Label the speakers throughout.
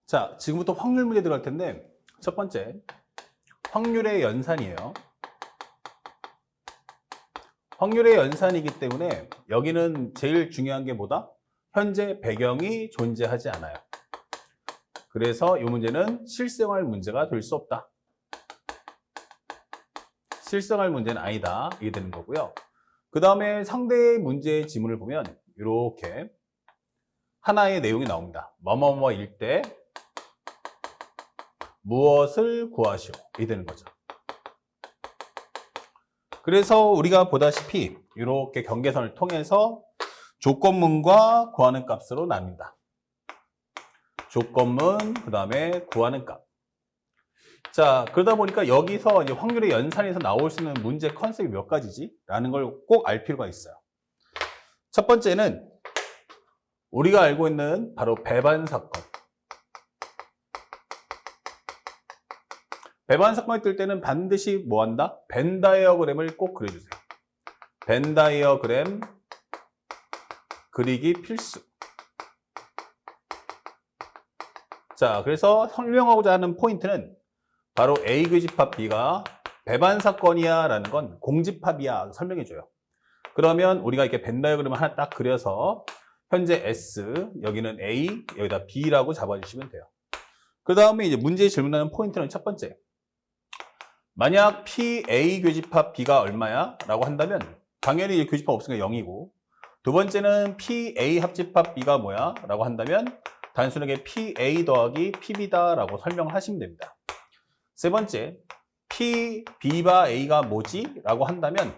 Speaker 1: 자, 지금부터 확률 문제 들어갈 텐데, 첫 번째, 확률의 연산이에요. 확률의 연산이기 때문에 여기는 제일 중요한 게 뭐다? 현재 배경이 존재하지 않아요. 그래서 이 문제는 실생활 문제가 될 수 없다. 실생활 문제는 아니다. 이게 되는 거고요. 그 다음에 상대의 문제의 지문을 보면 이렇게 하나의 내용이 나옵니다. 뭐뭐뭐일 때 무엇을 구하시오. 이게 되는 거죠. 그래서 우리가 보다시피 이렇게 경계선을 통해서 조건문과 구하는 값으로 나뉩니다. 조건문, 그 다음에 구하는 값. 자, 그러다 보니까 여기서 이제 확률의 연산에서 나올 수 있는 문제 컨셉이 몇 가지지? 라는 걸 꼭 알 필요가 있어요. 첫 번째는 우리가 알고 있는 바로 배반 사건. 배반 사건이 뜰 때는 반드시 뭐 한다? 벤 다이어그램을 꼭 그려주세요. 벤 다이어그램 그리기 필수. 자, 그래서 설명하고자 하는 포인트는 바로 A 교집합 B가 배반 사건이야 라는 건 공집합이야 설명해줘요. 그러면 우리가 이렇게 벤 다이어그램을 하나 딱 그려서 현재 S, 여기는 A, 여기다 B라고 잡아주시면 돼요. 그 다음에 이제 문제에 질문하는 포인트는 첫 번째. 만약 PA 교집합 B가 얼마야? 라고 한다면 당연히 교집합 없으니까 0이고, 두 번째는 PA 합집합 B가 뭐야? 라고 한다면 단순하게 PA 더하기 PB다 라고 설명을 하시면 됩니다. 세 번째, P, B바 A가 뭐지? 라고 한다면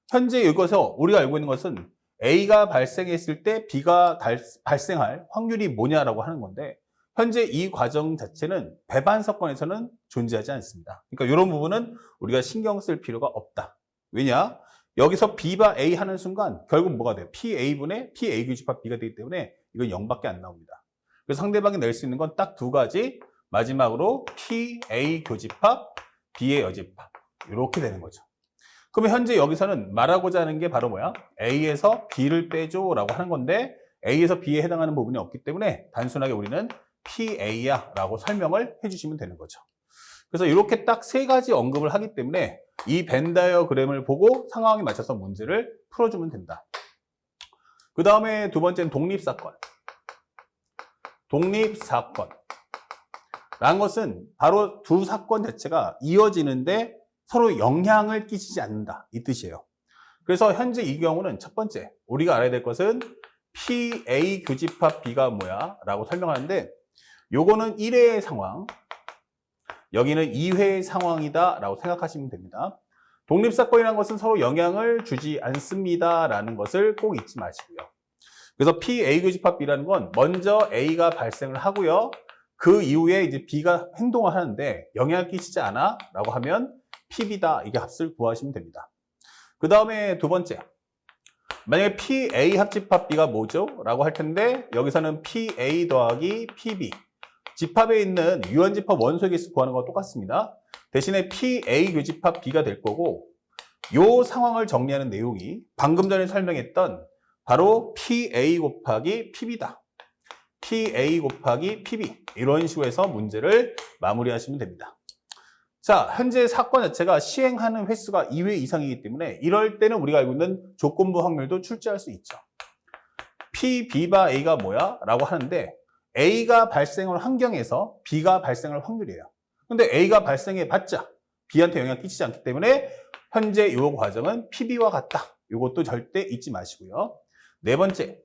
Speaker 1: 현재 이것에서 우리가 알고 있는 것은 A가 발생했을 때 B가 발생할 확률이 뭐냐라고 하는 건데, 현재 이 과정 자체는 배반 사건에서는 존재하지 않습니다. 그러니까 이런 부분은 우리가 신경 쓸 필요가 없다. 왜냐? 여기서 B바 A 하는 순간 결국 뭐가 돼요? PA분의 PA 교집합 B가 되기 때문에 이건 0밖에 안 나옵니다. 그래서 상대방이 낼 수 있는 건 딱 두 가지. 마지막으로 PA 교집합, B의 여집합. 이렇게 되는 거죠. 그러면 현재 여기서는 말하고자 하는 게 바로 뭐야? A에서 B를 빼줘 라고 하는 건데, A에서 B에 해당하는 부분이 없기 때문에 단순하게 우리는 PA야 라고 설명을 해주시면 되는 거죠. 그래서 이렇게 딱 세 가지 언급을 하기 때문에 이 벤 다이어그램을 보고 상황에 맞춰서 문제를 풀어주면 된다. 그 다음에 두 번째는 독립사건. 독립사건 라는 것은 바로 두 사건 자체가 이어지는데 서로 영향을 끼치지 않는다, 이 뜻이에요. 그래서 현재 이 경우는 첫 번째, 우리가 알아야 될 것은 PA 교집합 B가 뭐야? 라고 설명하는데, 요거는 1회의 상황, 여기는 2회의 상황이다 라고 생각하시면 됩니다. 독립사건이라는 것은 서로 영향을 주지 않습니다 라는 것을 꼭 잊지 마시고요. 그래서 PA 교집합 B라는 건 먼저 A가 발생을 하고요. 그 이후에 이제 B가 행동을 하는데 영향을 끼치지 않아 라고 하면 PB다, 이게 값을 구하시면 됩니다. 그 다음에 두 번째, 만약에 PA 합집합 B가 뭐죠? 라고 할 텐데 여기서는 PA 더하기 PB, 집합에 있는 유한집합 원소의 개수 구하는 거와 똑같습니다. 대신에 PA 교집합 B가 될 거고, 이 상황을 정리하는 내용이 방금 전에 설명했던 바로 PA 곱하기 PB다. PA 곱하기 PB, 이런 식으로 해서 문제를 마무리하시면 됩니다. 자, 현재 사건 자체가 시행하는 횟수가 2회 이상이기 때문에 이럴 때는 우리가 알고 있는 조건부 확률도 출제할 수 있죠. P, B바 A가 뭐야? 라고 하는데 A가 발생할 환경에서 B가 발생할 확률이에요. 근데 A가 발생해 봤자 B한테 영향 끼치지 않기 때문에 현재 이 과정은 PB와 같다. 이것도 절대 잊지 마시고요. 네 번째,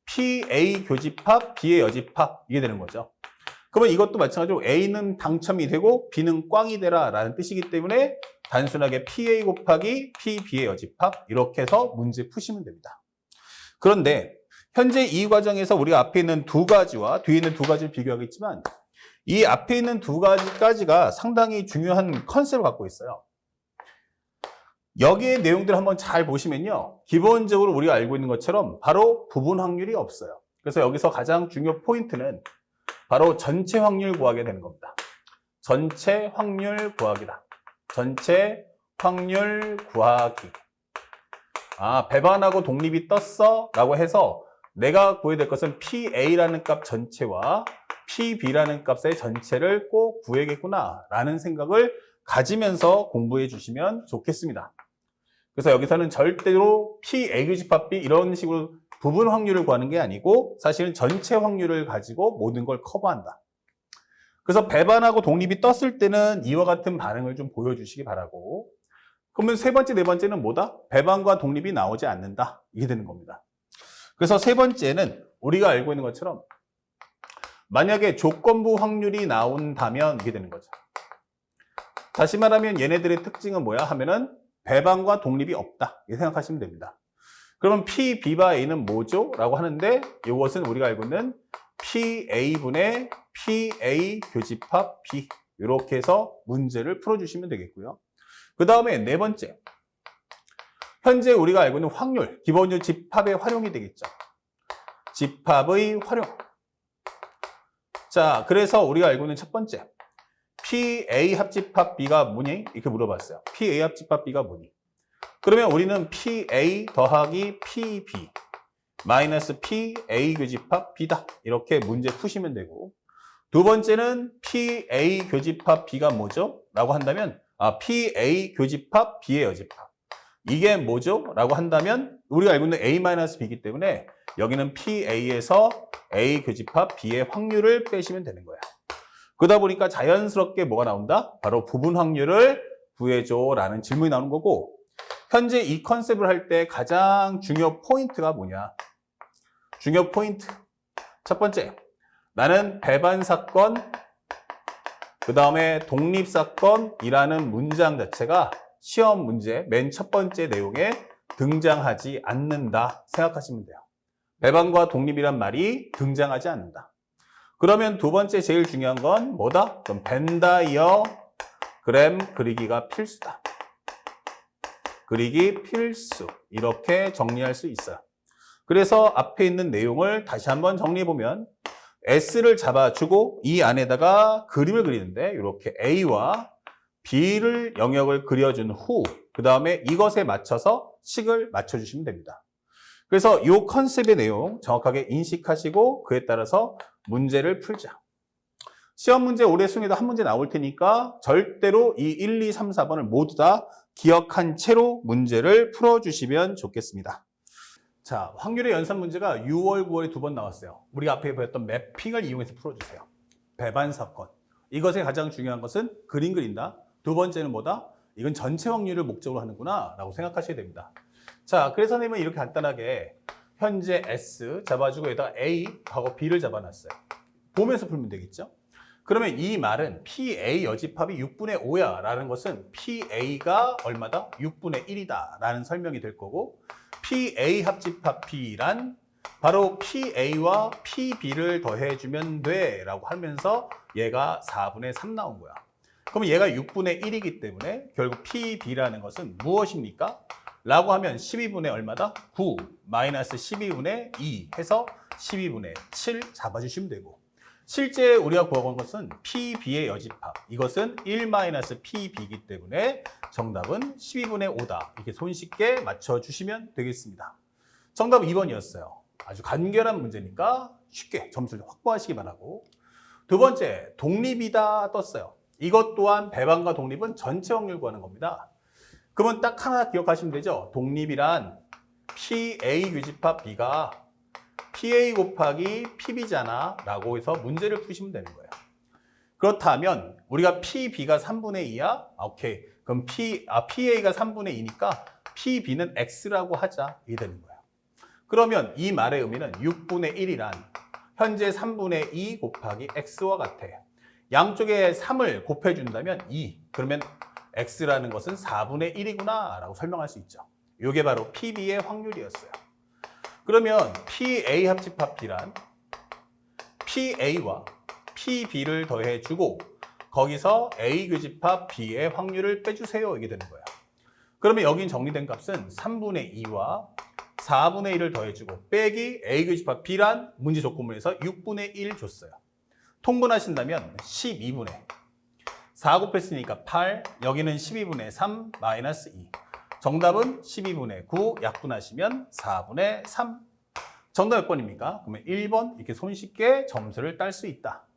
Speaker 1: PA 교집합, B의 여집합, 이게 되는 거죠. 그러면 이것도 마찬가지로 A는 당첨이 되고 B는 꽝이 되라 라는 뜻이기 때문에 단순하게 PA 곱하기 PB의 여집합, 이렇게 해서 문제 푸시면 됩니다. 그런데 현재 이 과정에서 우리가 앞에 있는 두 가지와 뒤에 있는 두 가지를 비교하겠지만 이 앞에 있는 두 가지가 상당히 중요한 컨셉을 갖고 있어요. 여기의 내용들을 한번 잘 보시면요, 기본적으로 우리가 알고 있는 것처럼 바로 부분 확률이 없어요. 그래서 여기서 가장 중요 포인트는 바로 전체 확률 구하게 되는 겁니다. 전체 확률 구하기다. 전체 확률 구하기. 아, 배반하고 독립이 떴어 라고 해서 내가 구해야 될 것은 PA라는 값 전체와 PB라는 값의 전체를 꼭 구해야겠구나 라는 생각을 가지면서 공부해 주시면 좋겠습니다. 그래서 여기서는 절대로 PA 교집합 B 이런 식으로 부분 확률을 구하는 게 아니고 사실은 전체 확률을 가지고 모든 걸 커버한다. 그래서 배반하고 독립이 떴을 때는 이와 같은 반응을 좀 보여주시기 바라고. 그러면 세 번째, 네 번째는 뭐다? 배반과 독립이 나오지 않는다. 이게 되는 겁니다. 그래서 세 번째는 우리가 알고 있는 것처럼 만약에 조건부 확률이 나온다면 이게 되는 거죠. 다시 말하면 얘네들의 특징은 뭐야 하면은 배반과 독립이 없다. 이렇게 생각하시면 됩니다. 그러면 P, B바 A는 뭐죠? 라고 하는데 이것은 우리가 알고 있는 PA분의 PA 교집합 B 이렇게 해서 문제를 풀어주시면 되겠고요. 그 다음에 네 번째, 현재 우리가 알고 있는 확률, 기본적으로 집합의 활용이 되겠죠. 집합의 활용. 자, 그래서 우리가 알고 있는 첫 번째, PA 합집합 B가 뭐니? 이렇게 물어봤어요. PA 합집합 B가 뭐니? 그러면 우리는 PA 더하기 PB 마이너스 PA 교집합 B다. 이렇게 문제 푸시면 되고, 두 번째는 PA 교집합 B가 뭐죠? 라고 한다면 PA 교집합 B의 여집합. 이게 뭐죠? 라고 한다면 우리가 알고 있는 A-B이기 때문에 여기는 PA에서 A 교집합 B의 확률을 빼시면 되는 거야. 그러다 보니까 자연스럽게 뭐가 나온다? 바로 부분 확률을 구해줘 라는 질문이 나오는 거고, 현재 이 컨셉을 할 때 가장 중요 포인트가 뭐냐? 중요 포인트. 첫 번째, 나는 배반 사건, 그 다음에 독립 사건이라는 문장 자체가 시험 문제 맨 첫 번째 내용에 등장하지 않는다 생각하시면 돼요. 배반과 독립이란 말이 등장하지 않는다. 그러면 두 번째 제일 중요한 건 뭐다? 그럼 벤다이어그램 그리기가 필수다. 그리기 필수. 이렇게 정리할 수 있어요. 그래서 앞에 있는 내용을 다시 한번 정리해보면 S를 잡아주고 이 안에다가 그림을 그리는데 이렇게 A와 B를 영역을 그려준 후 그 다음에 이것에 맞춰서 식을 맞춰주시면 됩니다. 그래서 이 컨셉의 내용 정확하게 인식하시고 그에 따라서 문제를 풀자. 시험 문제 올해 순위도 한 문제 나올 테니까 절대로 이 1, 2, 3, 4번을 모두 다 기억한 채로 문제를 풀어주시면 좋겠습니다. 자, 확률의 연산 문제가 6월, 9월에 두 번 나왔어요. 우리가 앞에 배웠던 매핑을 이용해서 풀어주세요. 배반 사건. 이것의 가장 중요한 것은 그림 그린다. 두 번째는 뭐다? 이건 전체 확률을 목적으로 하는구나 라고 생각하셔야 됩니다. 자, 그래서 선생님은 이렇게 간단하게 현재 S 잡아주고 여기다가 A하고 B를 잡아놨어요. 보면서 풀면 되겠죠? 그러면 이 말은 PA 여집합이 6분의 5야 라는 것은 PA가 얼마다? 6분의 1이다 라는 설명이 될 거고, PA 합집합 B란 바로 PA와 PB를 더해주면 돼 라고 하면서 얘가 4분의 3 나온 거야. 그럼 얘가 6분의 1이기 때문에 결국 PB라는 것은 무엇입니까? 라고 하면 12분의 얼마다? 9 마이너스 12분의 2 해서 12분의 7 잡아주시면 되고, 실제 우리가 구해본 것은 PB의 여집합, 이것은 1-PB이기 때문에 정답은 12분의 5다. 이렇게 손쉽게 맞춰주시면 되겠습니다. 정답 2번이었어요. 아주 간결한 문제니까 쉽게 점수를 확보하시기 바라고. 두 번째, 독립이다 떴어요. 이것 또한 배반과 독립은 전체 확률 구하는 겁니다. 그러면 딱 하나 기억하시면 되죠. 독립이란 PA 교집합 B가 PA 곱하기 PB잖아 라고 해서 문제를 푸시면 되는 거예요. 그렇다면 우리가 PB가 3분의 2야? 오케이. 그럼 PA가 3분의 2니까 PB는 X라고 하자. 이게 되는 거예요. 그러면 이 말의 의미는 6분의 1이란 현재 3분의 2 곱하기 X와 같아. 양쪽에 3을 곱해준다면 2. 그러면 X라는 것은 4분의 1이구나 라고 설명할 수 있죠. 이게 바로 PB의 확률이었어요. 그러면 PA 합집합 B란 PA와 PB를 더해주고 거기서 A 교집합 B의 확률을 빼주세요. 이게 되는 거야. 그러면 여긴 정리된 값은 3분의 2와 4분의 1을 더해주고 빼기 A 교집합 B란 문제 조건문에서 6분의 1 줬어요. 통분하신다면 12분의 4 곱했으니까 8, 여기는 12분의 3 마이너스 2. 정답은 12분의 9 약분하시면 4분의 3. 정답 몇 번입니까? 그러면 1번 이렇게 손쉽게 점수를 딸 수 있다.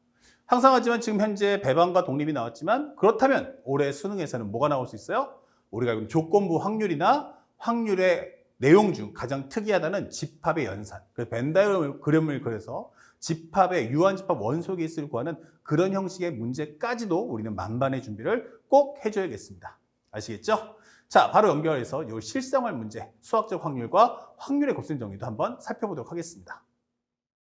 Speaker 1: 항상하지만 지금 현재 배반과 독립이 나왔지만 그렇다면 올해 수능에서는 뭐가 나올 수 있어요? 우리가 알고 있는 조건부 확률이나 확률의 내용 중 가장 특이하다는 집합의 연산. 그래서 벤 그림을 그려서 집합의 유한집합 원소 개수를 구하는 그런 형식의 문제까지도 우리는 만반의 준비를 꼭 해줘야겠습니다. 아시겠죠? 자, 바로 연결해서 이 실생활 문제, 수학적 확률과 확률의 곱셈 정리도 한번 살펴보도록 하겠습니다.